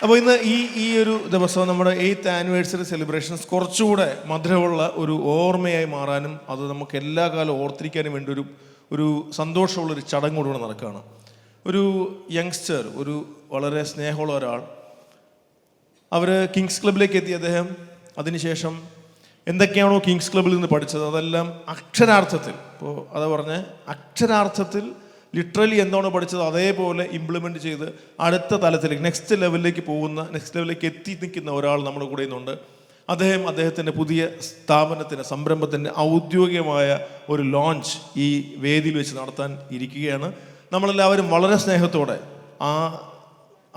അപ്പോൾ ഇന്ന് ഈ ഒരു ദിവസം നമ്മുടെ 8th ആനിവേഴ്സറി സെലിബ്രേഷൻസ് കുറച്ചുകൂടെ മധുരമുള്ള ഒരു ഓർമ്മയായി മാറാനും അത് നമുക്ക് എല്ലാ കാലവും ഓർത്തിരിക്കാനും വേണ്ടി ഒരു സന്തോഷമുള്ളൊരു ചടങ്ങ് കൂടെ നടക്കുകയാണ്. ഒരു യങ്സ്റ്റർ, ഒരു വളരെ സ്നേഹമുള്ള ഒരാൾ, അവർ കിങ്സ് ക്ലബിലേക്ക് എത്തി. അദ്ദേഹം അതിനുശേഷം എന്തൊക്കെയാണോ കിങ്സ് ക്ലബിൽ നിന്ന് പഠിച്ചത് അതെല്ലാം അക്ഷരാർത്ഥത്തിൽ, ഇപ്പോൾ അതാ പറഞ്ഞ അക്ഷരാർത്ഥത്തിൽ ലിറ്ററലി എന്താണോ പഠിച്ചത് അതേപോലെ ഇംപ്ലിമെൻറ്റ് ചെയ്ത് അടുത്ത തലത്തിലേക്ക് നെക്സ്റ്റ് ലെവലിലേക്ക് എത്തി നിൽക്കുന്ന ഒരാൾ നമ്മുടെ കൂടെ ഇന്നുണ്ട്. അദ്ദേഹത്തിൻ്റെ പുതിയ സ്ഥാപനത്തിൻ്റെ സംരംഭത്തിൻ്റെ ഔദ്യോഗികമായ ഒരു ലോഞ്ച് ഈ വേദിയിൽ വെച്ച് നടത്താൻ ഇരിക്കുകയാണ്. നമ്മളെല്ലാവരും വളരെ സ്നേഹത്തോടെ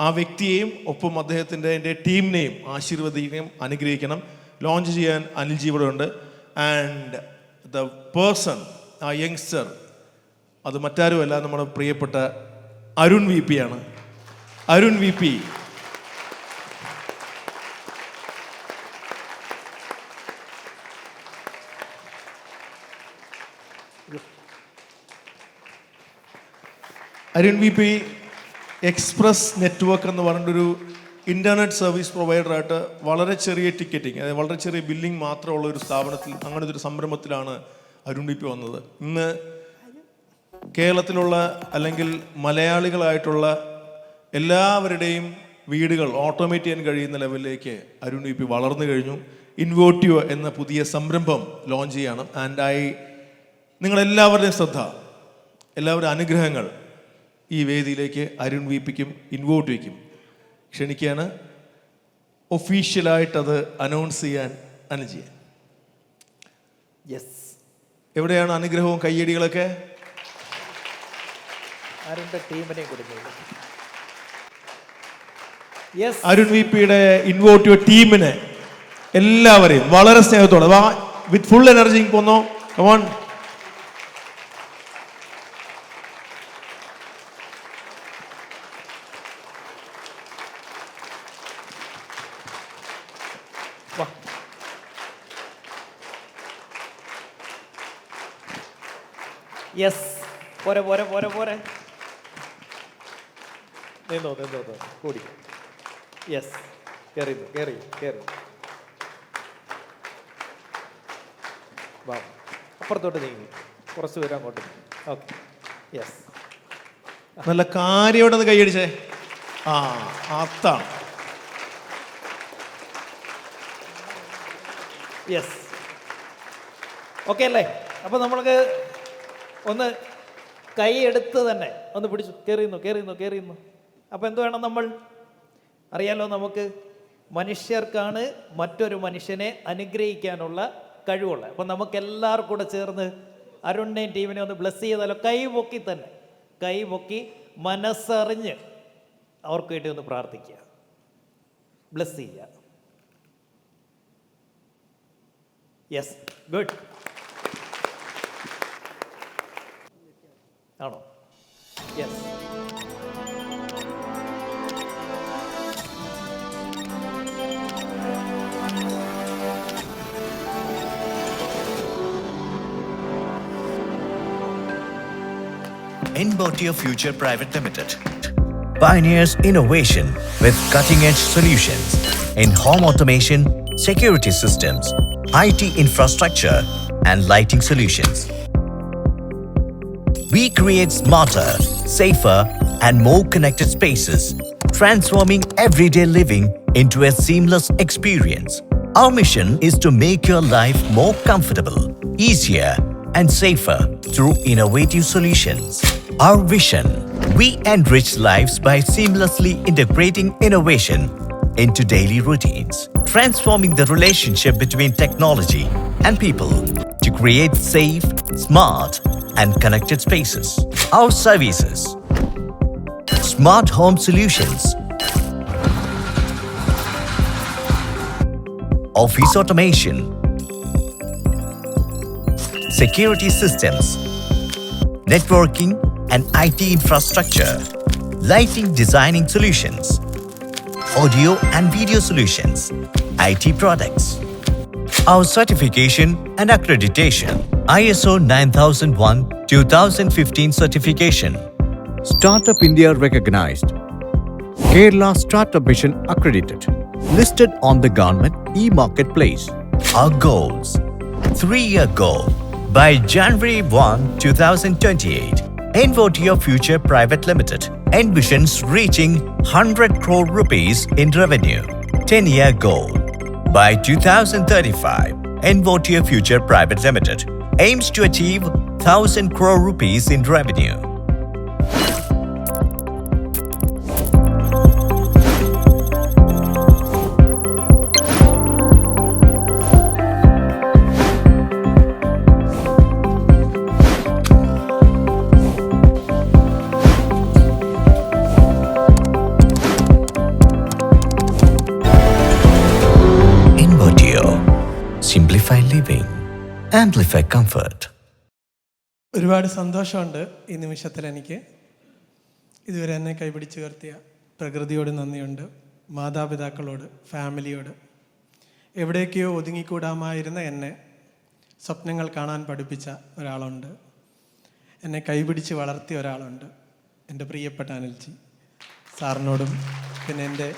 ആ വ്യക്തിയെയും ഒപ്പം അദ്ദേഹത്തിൻ്റെ ടീമിനെയും ആശീർവദിക്കുകയും അനുഗ്രഹിക്കണം. ലോഞ്ച് ചെയ്യാൻ അനിൽജി ഇവിടെ ഉണ്ട്. ആൻഡ് ദ പേഴ്സൺ, ആ യങ്സ്റ്റർ, അത് മറ്റാരുമല്ല, നമ്മുടെ പ്രിയപ്പെട്ട അരുൺ വി പി ആണ്. Arun V P express network എന്ന് പറഞ്ഞൊരു ഇൻ്റർനെറ്റ് സർവീസ് പ്രൊവൈഡറായിട്ട് വളരെ ചെറിയ ടിക്കറ്റിങ്, അതായത് വളരെ ചെറിയ ബില്ലിംഗ് മാത്രമുള്ള ഒരു സ്ഥാപനത്തിൽ, അങ്ങനത്തെ ഒരു സംരംഭത്തിലാണ് അരുൺ വി പി വന്നത്. ഇന്ന് കേരളത്തിലുള്ള അല്ലെങ്കിൽ മലയാളികളായിട്ടുള്ള എല്ലാവരുടെയും വീടുകൾ ഓട്ടോമേറ്റ് ചെയ്യാൻ കഴിയുന്ന ലെവലിലേക്ക് അരുൺ വി പി വളർന്നു കഴിഞ്ഞു. ഇൻവോട്ടിയോ എന്ന പുതിയ സംരംഭം ലോഞ്ച് ചെയ്യണം. നിങ്ങളെല്ലാവരുടെയും ശ്രദ്ധ, എല്ലാവരുടെ അനുഗ്രഹങ്ങൾ ഈ വേദിയിലേക്ക് അരുൺ വി പിക്കും ഇൻവോട്ടിയോയ്ക്കും ക്ഷണിക്കുകയാണ്. ഒഫീഷ്യലായിട്ടത് അനൗൺസ് ചെയ്യാൻ അനുജി. യെസ്, എവിടെയാണ് അനുഗ്രഹവും കയ്യടികളൊക്കെ? അരുൺ വി പിയുടെ ഇൻവോട്ടിയോ ടീമിനെ എല്ലാവരെയും വളരെ സ്നേഹത്തോടെ വിത്ത് ഫുൾ എനർജി പോന്നോ. കമോൺ. യെസ്, പോരെ നിന്നോ കൂടി. യെസ്, കയറി വാ, അപ്പുറത്തോട്ട് നീങ്ങി കുറച്ച് പേര് അങ്ങോട്ട്. ഓക്കെ, യെസ്, നല്ല കാര്യോടെ ഒന്ന് കൈയടിച്ചേ. അതാണ്. യെസ്, ഓക്കെ അല്ലേ? അപ്പോൾ നമ്മൾക്ക് ഒന്ന് കൈ എടുത്ത് തന്നെ ഒന്ന് പിടിച്ചു. കയറിയുന്നു. അപ്പോൾ എന്ത് വേണം? നമ്മൾ അറിയാലോ, നമുക്ക് മനുഷ്യർക്കാണ് മറ്റൊരു മനുഷ്യനെ അനുഗ്രഹിക്കാനുള്ള കഴിവുള്ളത്. അപ്പം നമുക്ക് എല്ലാവർക്കും കൂടെ ചേർന്ന് അരുണിനെയും ടീമിനെ ഒന്ന് ബ്ലെസ് ചെയ്താലോ? കൈ പൊക്കി മനസ്സറിഞ്ഞ് അവർക്ക് വേണ്ടി ഒന്ന് പ്രാർത്ഥിക്കുക, ബ്ലെസ് ചെയ്യുക. Yes, good. ആണോ? Yes. Enbotio Future Private Limited pioneers innovation with cutting-edge solutions in home automation, security systems, IT infrastructure, and lighting solutions. We create smarter, safer, and more connected spaces, transforming everyday living into a seamless experience. Our mission is to make your life more comfortable, easier, and safer through innovative solutions. Our vision: we enrich lives by seamlessly integrating innovation into daily routines, transforming the relationship between technology and people to create safe, smart, and connected spaces. Our services: smart home solutions, office automation, security systems, networking and IT infrastructure, lighting designing solutions, audio and video solutions, IT products. Our certification and accreditation: ISO 9001-2015 certification, Startup India recognized, Kerala Startup Mission accredited. Listed on the government e-marketplace. Our goals. 3-year goal. By January 1, 2028, Envote Your Future Private Limited envisions reaching 100 crore rupees in revenue. 10-year goal. By 2035, Envote Your Future Private Limited aims to achieve 1,000 crore rupees in revenue. Simplify living, amplify comfort. ഒരുപാട് സന്തോഷമുണ്ട് ഈ നിമിഷത്തിൽ എനിക്ക്. ഇതുവരെ എന്നെ കൈപിടിച്ച് ഉയർത്തിയ പ്രകൃതിയോട് നന്ദിയുണ്ട്, മാതാപിതാക്കളോട്, ഫാമിലിയോട്. എവിടേക്കോ ഒതുങ്ങിക്കൂടാമായിരുന്ന എന്നെ സ്വപ്നങ്ങൾ കാണാൻ പഠിപ്പിച്ച ഒരാളുണ്ട്, എന്നെ കൈപിടിച്ച് വളർത്തിയ ഒരാളുണ്ട്, എൻ്റെ പ്രിയപ്പെട്ട അനിൽജി സാറിനോടും, പിന്നെ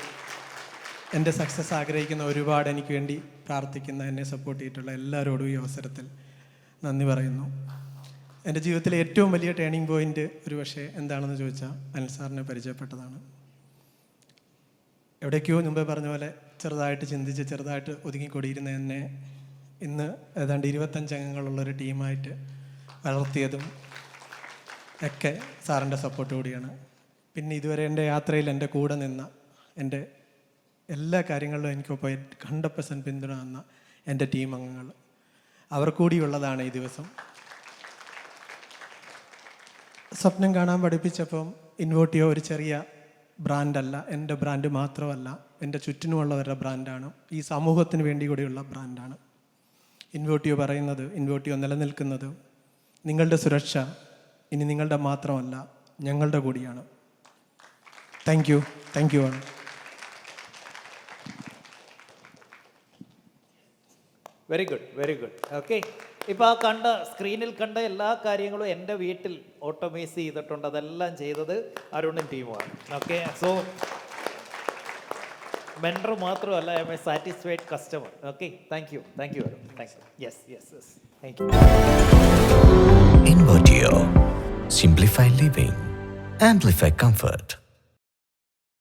എൻ്റെ സക്സസ് ആഗ്രഹിക്കുന്ന ഒരുപാട് എനിക്ക് വേണ്ടി പ്രാർത്ഥിക്കുന്ന, എന്നെ സപ്പോർട്ട് ചെയ്തിട്ടുള്ള എല്ലാവരോടും ഈ അവസരത്തിൽ നന്ദി പറയുന്നു. എൻ്റെ ജീവിതത്തിലെ ഏറ്റവും വലിയ ടേണിംഗ് പോയിൻ്റ് ഒരു പക്ഷേ എന്താണെന്ന് ചോദിച്ചാൽ അനിൽ സാറിനെ പരിചയപ്പെട്ടതാണ്. എവിടേക്കോ മുമ്പേ പറഞ്ഞ പോലെ ചെറുതായിട്ട് ചിന്തിച്ച് ചെറുതായിട്ട് ഒതുങ്ങിക്കൂടിയിരുന്ന എന്നെ ഇന്ന് ഏതാണ്ട് 25 അംഗങ്ങളുള്ളൊരു ടീമായിട്ട് വളർത്തിയതും ഒക്കെ സാറിൻ്റെ സപ്പോർട്ട് കൂടിയാണ്. പിന്നെ ഇതുവരെ എൻ്റെ യാത്രയിൽ എൻ്റെ കൂടെ നിന്ന, എൻ്റെ എല്ലാ കാര്യങ്ങളിലും എനിക്കൊപ്പം 100% പിന്തുണ തന്ന എൻ്റെ ടീം അംഗങ്ങൾ, അവർ കൂടിയുള്ളതാണ് ഈ ദിവസം. സ്വപ്നം കാണാൻ പഠിപ്പിച്ചപ്പം ഇൻവോട്ടിയോ ഒരു ചെറിയ ബ്രാൻഡല്ല, എൻ്റെ ബ്രാൻഡ് മാത്രമല്ല, എൻ്റെ ചുറ്റിനുമുള്ളവരുടെ ബ്രാൻഡാണ്, ഈ സമൂഹത്തിന് വേണ്ടി കൂടിയുള്ള ബ്രാൻഡാണ്. ഇൻവോട്ടിയോ പറയുന്നത്, ഇൻവോട്ടിയോ നിലനിൽക്കുന്നത് നിങ്ങളുടെ സുരക്ഷ ഇനി നിങ്ങളുടെ മാത്രമല്ല, ഞങ്ങളുടെ കൂടിയാണ്. താങ്ക് യു ആണ്. Very good. ഓക്കെ, ഇപ്പോൾ ആ സ്ക്രീനിൽ കണ്ട എല്ലാ കാര്യങ്ങളും എൻ്റെ വീട്ടിൽ ഓട്ടോമൈസ് ചെയ്തിട്ടുണ്ട്. അതെല്ലാം ചെയ്തത് അരുണും ടീമുമാണ്. ഓക്കെ, സോ മെൻറ്റർ മാത്രമല്ല, I M A satisfied customer. Okay, thank you Arun. Thank you. Yes, thank you. Envote Your. Simplify living, amplify comfort.